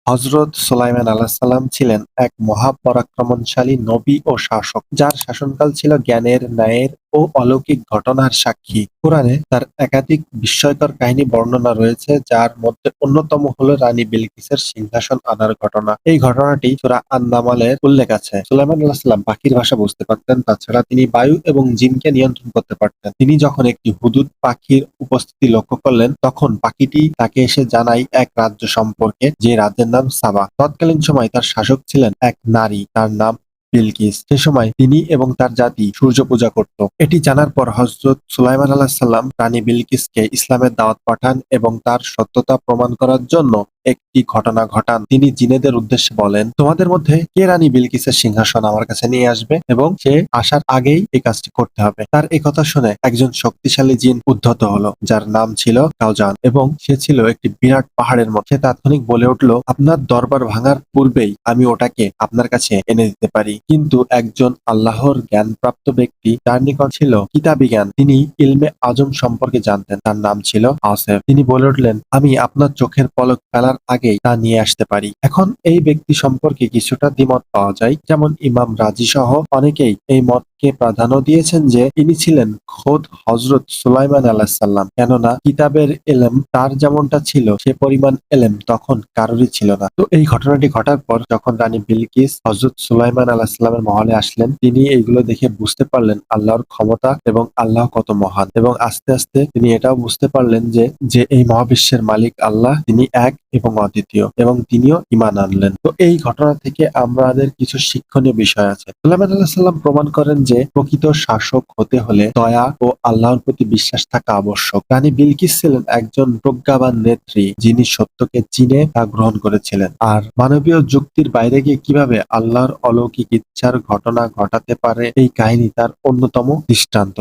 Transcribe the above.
হযরত সুলাইমান আলাইহিস সালাম ছিলেন এক মহাপরাক্রমশালী নবী ও শাসক, যার শাসনকাল ছিল জ্ঞানের, ন্যায়ের ও অলৌকিক ঘটনার সাক্ষী। কুরআনে তার একাধিক বিস্ময়কর কাহিনী বর্ণনা রয়েছে, যার মধ্যে অন্যতম হল রানী বিলকিসের সিংহাসন আনার ঘটনা। এই ঘটনাটি সূরা আন-নামলের উল্লেখ আছে। সুলাইমান আলাইহিস সালাম পাখির ভাষা বুঝতে পারতেন, তাছাড়া তিনি বায়ু এবং জিনকে নিয়ন্ত্রণ করতে পারতেন। তিনি যখন একটি হুদুদ পাখির উপস্থিতি লক্ষ্য করলেন, তখন পাখিটি তাকে এসে জানায় এক রাজ্য সম্পর্কে, যে রাজ্যের নাম সাবা। তৎকালীন সময়ে তার শাসক ছিলেন এক নারী, তার নাম বিলকিস। সে সময় তিনি এবং তার জাতি সূর্য পূজা করত। এটি জানার পর হযরত সুলাইমান আলাইহিস সালাম রানী বিলকিসকে ইসলামের দাওয়াত পাঠান এবং তার সত্যতা প্রমাণ করার জন্য একটি ঘটনা ঘটান। তিনি জিনেদের উদ্দেশ্যে বলেন, তোমাদের মধ্যে কে রানী বিলকিসের সিংহাসন আমার কাছে নিয়ে আসবে এবং সে আসার আগেই এই কাজটি করতে হবে। তার এই কথা শুনে একজন শক্তিশালী জিন উদ্ধত হলো, যার নাম ছিল কাউজান, এবং সে ছিল একটি বিরাট পাহাড়ের মতো। সে তাৎক্ষণিক বলে উঠল, আপনার দরবার ভাঙার পূর্বেই আমি ওটাকে আপনার কাছে এনে দিতে পারি। কিন্তু একজন আল্লাহর জ্ঞানপ্রাপ্ত ব্যক্তি, যার নিকট ছিল কিতাবী জ্ঞান, তিনি ইলমে আজম সম্পর্কে জানতেন, তার নাম ছিল আসেফ। তিনি বলে উঠলেন, আমি আপনার চোখের পলক ফেলার আগেই তা নিয়ে আসতে পারি। এখন এই ব্যক্তি সম্পর্কে কিছুটা দ্বিমত পাওয়া যায়, যেমন ইমাম রাজি সহ অনেকেই এই মতকে প্রাধান্য দিয়েছেন যে ইনি ছিলেন খোদ হযরত সুলাইমান আলাইহিস সালাম, কেননা কিতাবের ইলম তার যেমনটা ছিল সে পরিমাণ ইলম তখন কারোরই ছিল না। তো এই ঘটনাটি ঘটার পর যখন রানী বিলকিস হযরত সুলাইমান আলাইহিস সালামের মহলে আসলেন, তিনি এইগুলো দেখে বুঝতে পারলেন আল্লাহর ক্ষমতা এবং আল্লাহ কত মহান, এবং আস্তে আস্তে তিনি এটাও বুঝতে পারলেন যে যে এই মহাবিশ্বের মালিক আল্লাহ, তিনি এক এবং অদ্বিতীয়, এবং তিনিও ঈমান আনলেন। তো এই ঘটনা থেকে আমাদের কিছু শিক্ষণীয় বিষয় আছে। সুলাইমান আলাইহিস সালাম প্রমাণ করেন যে প্রকৃত শাসক হতে হলে দয়া ও আল্লাহর প্রতি বিশ্বাস থাকা আবশ্যক। রানী বিলকিস ছিলেন একজন প্রজ্ঞাবান নেত্রী, যিনি সত্যকে চিনে তা গ্রহণ করেছিলেন, আর মানবীয় যুক্তির বাইরে গিয়ে কিভাবে আল্লাহর অলৌকিক ইচ্ছার ঘটনা ঘটাতে পারে, এই কাহিনী তার অন্যতম দৃষ্টান্ত।